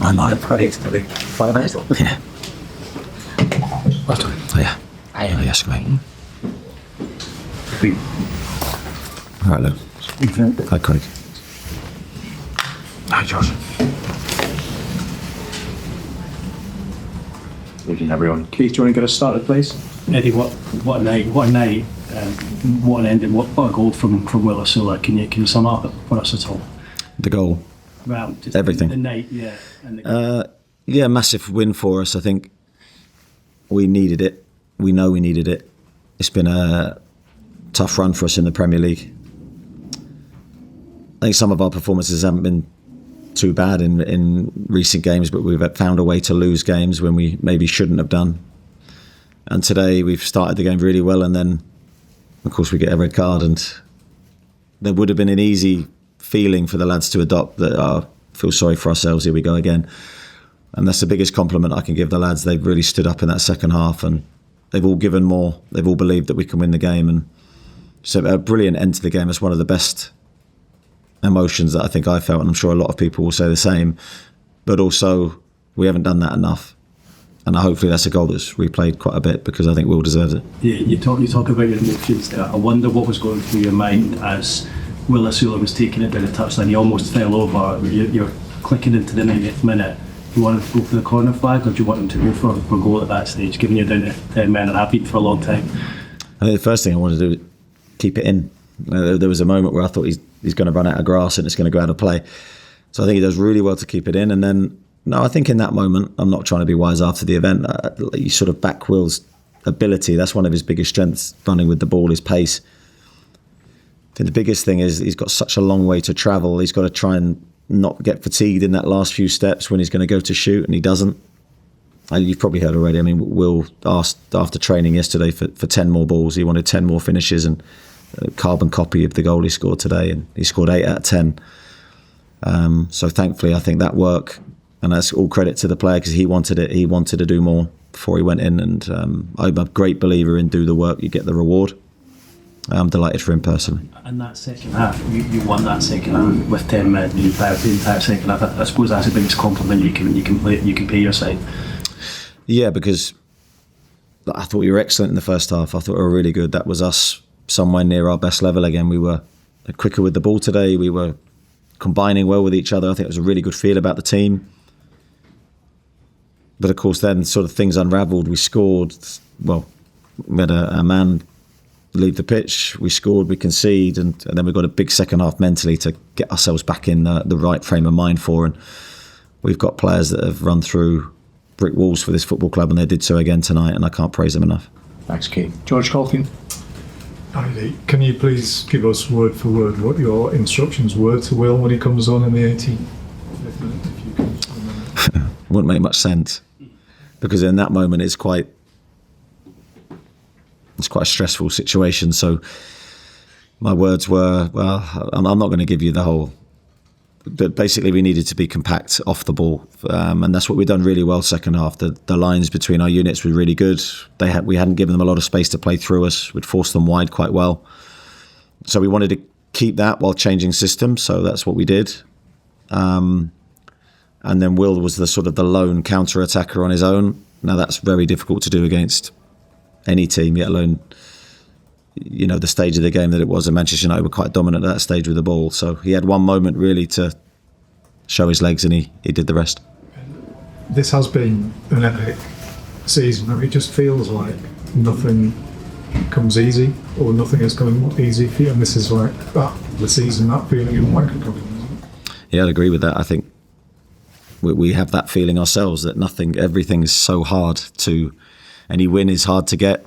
I might have prayed for the 5 minutes. Yeah. Well done. Oh, yeah. Oh, yes, great. All right, Lou. Hi, Craig. Hi, Josh. Evening, everyone. Keith, do you want to get us started, please? Eddie, what a night! What a night! What an ending! What a goal from Will Osula. Can you sum up for us at all? The goal. Well, just Everything. The night, yeah. And the Yeah, massive win for us. I think we needed it. We know we needed it. It's been a tough run for us in the Premier League. I think some of our performances haven't been too bad in recent games, but we've found a way to lose games when we maybe shouldn't have done. And today we've started the game really well, and then of course we get a red card, and there would have been an easy feeling for the lads to adopt that feel sorry for ourselves, here we go again. And that's the biggest compliment I can give the lads. They've really stood up in that second half, and they've all given more. They've all believed that we can win the game, and so a brilliant end to the game. It's one of the best emotions that I think I felt, and I'm sure a lot of people will say the same. But also, we haven't done that enough, and hopefully that's a goal that's replayed quite a bit, because I think Will deserves it. Yeah, you talk about your emotions there. I wonder what was going through your mind as Will Osula was taking it down the touchline. He almost fell over. You're clicking into the 90th minute. Do you want him to go for the corner flag, or do you want him to go for a goal at that stage, given you're down to 10 men and I've beaten for a long time? I think the first thing I wanted to do was keep it in. There was a moment where I thought he's going to run out of grass and it's going to go out of play. So I think he does really well to keep it in. And then, no, I think in that moment, I'm not trying to be wise after the event, you sort of back Will's ability. That's one of his biggest strengths, running with the ball, his pace. I think the biggest thing is he's got such a long way to travel. He's got to try and not get fatigued in that last few steps when he's going to go to shoot, and he doesn't. You've probably heard already. I mean, Will asked after training yesterday for 10 more balls. He wanted 10 more finishes, and a carbon copy of the goal he scored today, and he scored 8 out of 10. So thankfully, I think that work, and that's all credit to the player, because he wanted it. He wanted to do more before he went in, and I'm a great believer in do the work, you get the reward. I'm delighted for him personally. And that second half, you won that second half with 10 men, the entire second half. I suppose that's the biggest compliment you can pay your side. Yeah, because I thought you were excellent in the first half. I thought we were really good. That was us somewhere near our best level again. We were quicker with the ball today. We were combining well with each other. I think it was a really good feel about the team. But of course, then sort of things unravelled. We scored. Well, we had a man leave the pitch. We scored. We conceded, and then we got a big second half mentally to get ourselves back in the right frame of mind for. And we've got players that have run through brick walls for this football club, and they did so again tonight, and I can't praise them enough. Thanks, Keith. George Colkin. Eddie, can you please give us word for word what your instructions were to Will when he comes on in the 18th? If you can remember. It wouldn't make much sense, because in that moment it's quite a stressful situation. So my words were, well, I'm not going to give you the whole, but basically we needed to be compact off the ball, and that's what we've done really well second half. The lines between our units were really good. We hadn't given them a lot of space to play through us. We'd forced them wide quite well. So we wanted to keep that while changing systems, so that's what we did. And then Will was the lone counter-attacker on his own. Now that's very difficult to do against any team, let alone the stage of the game that it was. And Manchester United were quite dominant at that stage with the ball. So he had one moment really to show his legs, and he did the rest. This has been an epic season. It just feels like nothing comes easy, or nothing is coming easy for you. And this is like the season, that feeling in microcosm. Yeah, I'd agree with that. I think we have that feeling ourselves, that everything is so hard to. Any win is hard to get.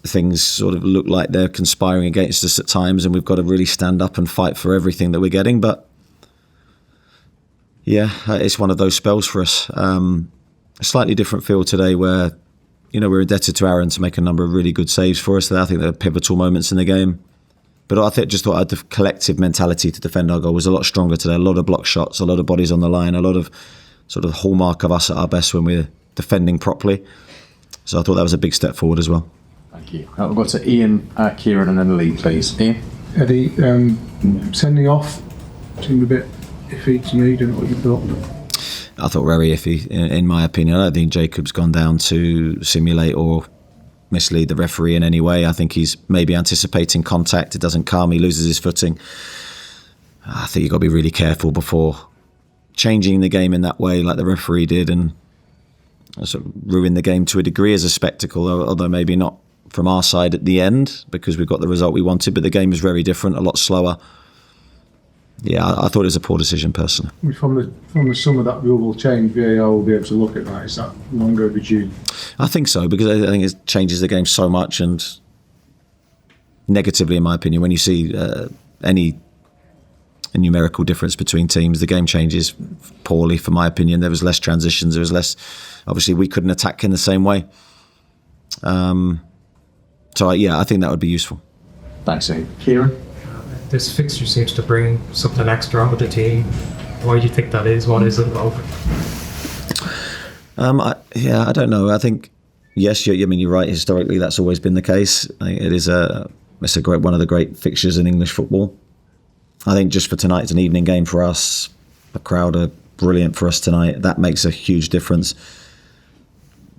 Things sort of look like they're conspiring against us at times, and we've got to really stand up and fight for everything that we're getting. But yeah, it's one of those spells for us. A slightly different feel today, where we're indebted to Aaron to make a number of really good saves for us. I think they're pivotal moments in the game. But I thought the collective mentality to defend our goal was a lot stronger today. A lot of block shots, a lot of bodies on the line, a lot of sort of hallmark of us at our best when we're defending properly. So I thought that was a big step forward as well. Thank you. We'll go to Ian, Kieran and then Lee, please. Ian? Eddie, sending off seemed a bit iffy to me. Don't know what you thought. I thought very iffy, in my opinion. I don't think Jacob's gone down to simulate or mislead the referee in any way. I think he's maybe anticipating contact. It doesn't come. He loses his footing. I think you've got to be really careful before changing the game in that way like the referee did and sort of ruin the game to a degree as a spectacle, although maybe not from our side at the end because we've got the result we wanted, but the game was very different, a lot slower. Yeah, I thought it was a poor decision personally. From the summer that rule will change, VAR will be able to look at that. Is that longer overdue? I think so, because I think it changes the game so much, and negatively in my opinion, when you see any numerical difference between teams, the game changes poorly for my opinion. There was less transitions, there was less, obviously we couldn't attack in the same way. So I think that would be useful. Thanks, Ian. Kieran? This fixture seems to bring something extra onto the team. Why do you think that is? What is it about? I don't know. I think yes, you're right. Historically, that's always been the case. I think it's a great one of the great fixtures in English football. I think just for tonight, it's an evening game for us. The crowd are brilliant for us tonight. That makes a huge difference.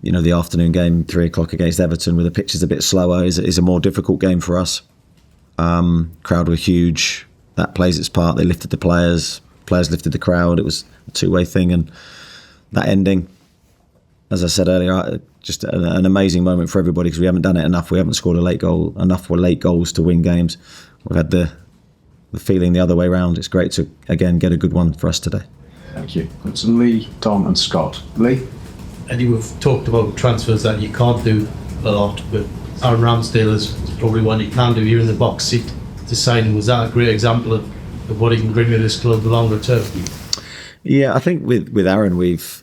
You know, the afternoon game, 3:00 against Everton, where the pitch is a bit slower, is a more difficult game for us. Crowd were huge. That plays its part. They lifted the players lifted the crowd. It was a two-way thing, and that ending, as I said earlier, just an amazing moment for everybody because we haven't done it enough. We haven't scored enough late goals to win games. We've had the feeling the other way around. It's great to again get a good one for us today. Thank you. It's Lee, Tom and Scott. Lee? Eddie, we've talked about transfers that you can't do a lot, but Aaron Ramsdale is probably one you can do. You're in the box seat deciding. Was that a great example of what he can bring to this club longer term? Yeah, I think with Aaron, we've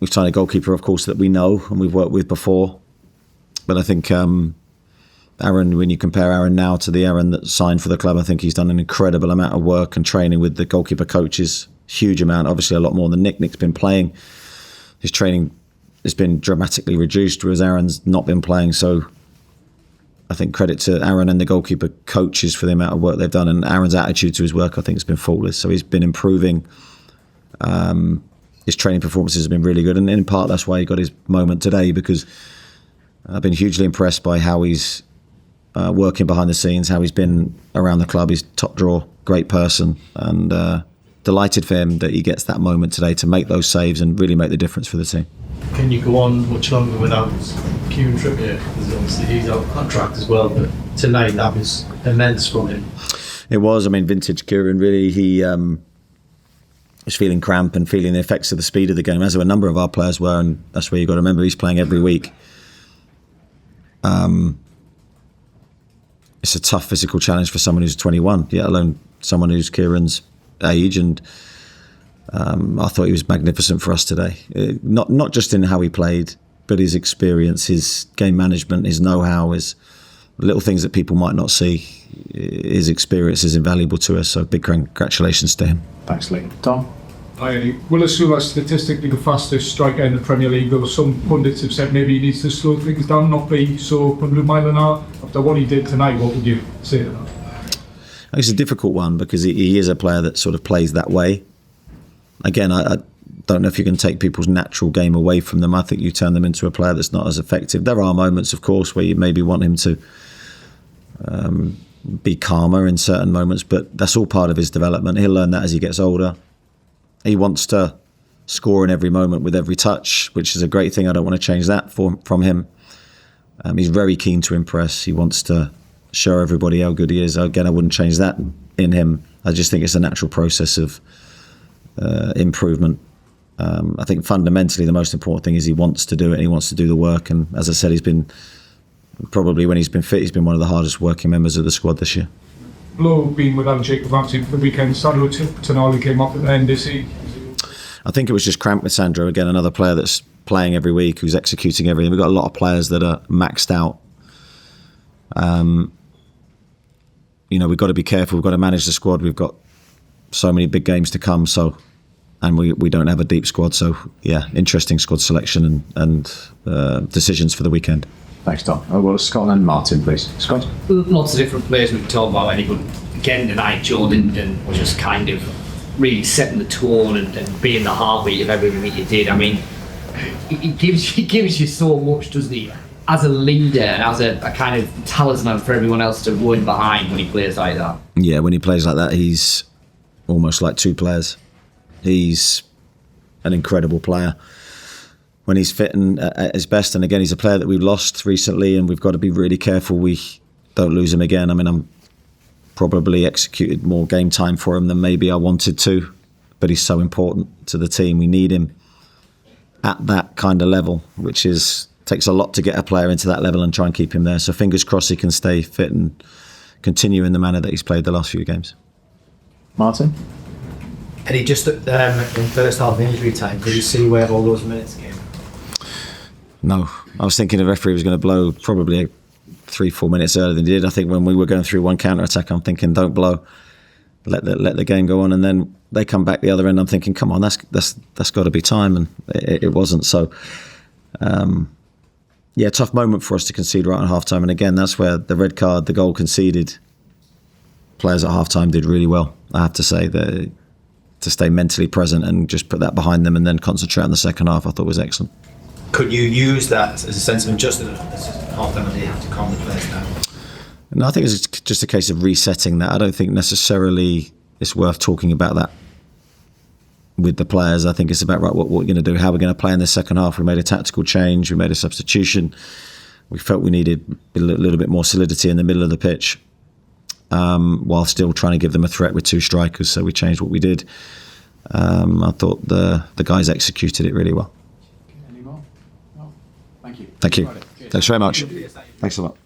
signed a goalkeeper, of course, that we know and we've worked with before. But I think Aaron, when you compare Aaron now to the Aaron that signed for the club, I think he's done an incredible amount of work and training with the goalkeeper coaches. Huge amount, obviously a lot more than Nick. Nick's been playing. His training has been dramatically reduced, whereas Aaron's not been playing. So I think credit to Aaron and the goalkeeper coaches for the amount of work they've done, and Aaron's attitude to his work I think has been faultless. So he's been improving. His training performances have been really good, and in part that's why he got his moment today, because I've been hugely impressed by how he's working behind the scenes, how he's been around the club. He's top draw, great person, and delighted for him that he gets that moment today to make those saves and really make the difference for the team. Can you go on much longer without Kieran Trippier? Because obviously he's out of contract as well, but tonight that was immense from him. It was. I mean, vintage Kieran, really. He was feeling cramp and feeling the effects of the speed of the game, as a number of our players were, and that's where you've got to remember he's playing every week. It's a tough physical challenge for someone who's 21, let alone someone who's Kieran's age, and I thought he was magnificent for us today. Not just in how he played, but his experience, his game management, his know-how, his little things that people might not see. His experience is invaluable to us, so big congratulations to him. Thanks, Lee. Tom? Hi, Eddie. Will Osula statistically the fastest striker in the Premier League, though some pundits have said maybe he needs to slow things down, not be so 100 mile an hour. After what he did tonight, what would you say to that? It's a difficult one because he is a player that sort of plays that way. Again, I don't know if you can take people's natural game away from them. I think you turn them into a player that's not as effective. There are moments, of course, where you maybe want him to be calmer in certain moments, but that's all part of his development. He'll learn that as he gets older. He wants to score in every moment with every touch, which is a great thing. I don't want to change that from him. He's very keen to impress. He wants to show everybody how good he is. Again, I wouldn't change that in him. I just think it's a natural process of improvement. I think fundamentally the most important thing is he wants to do it and he wants to do the work. And as I said, he's been probably, when he's been fit, he's been one of the hardest working members of the squad this year. Blow being without Jacob Ramsey for the weekend. Sandro Tonali came up at the end, is he? I think it was just cramped with Sandro. Again, another player that's playing every week, who's executing everything. We've got a lot of players that are maxed out. We've got to be careful. We've got to manage the squad. We've got so many big games to come. And we don't have a deep squad. So, interesting squad selection and decisions for the weekend. Thanks, Tom. Well, Scott and Martin, please. Scott? Lots of different players we can talk about, Eddie, but again tonight, Joelinton was just kind of really setting the tone and being the heartbeat of everything that you did. I mean, he gives you so much, doesn't he? As a leader and as a kind of talisman for everyone else to run behind when he plays like that. Yeah, when he plays like that, he's almost like two players. He's an incredible player when he's fit and at his best. And again, he's a player that we've lost recently, and we've got to be really careful we don't lose him again. I mean, I'm probably executed more game time for him than maybe I wanted to, but he's so important to the team. We need him at that kind of level, which takes a lot to get a player into that level and try and keep him there. So fingers crossed he can stay fit and continue in the manner that he's played the last few games. Martin? Eddie, just in first half injury time, did you see where all those minutes came? No, I was thinking the referee was going to blow probably 3-4 minutes earlier than he did. I think when we were going through one counter attack, I'm thinking don't blow, let the game go on, and then they come back the other end. I'm thinking, come on, that's got to be time, and it wasn't. So, yeah, tough moment for us to concede right on half time. And again, that's where the red card, the goal conceded. Players at half time did really well, I have to say. To stay mentally present and just put that behind them and then concentrate on the second half, I thought was excellent. Could you use that as a sense of injustice? Half time, and they have to calm the players down. No, I think it's just a case of resetting that. I don't think necessarily it's worth talking about that with the players. I think it's about what we're going to do, how we're going to play in the second half. We made a tactical change, we made a substitution. We felt we needed a little bit more solidity in the middle of the pitch, while still trying to give them a threat with two strikers. So we changed what we did. I thought the guys executed it really well. Any more? No. Thank you. Thank you. Thanks very much. Thanks a lot.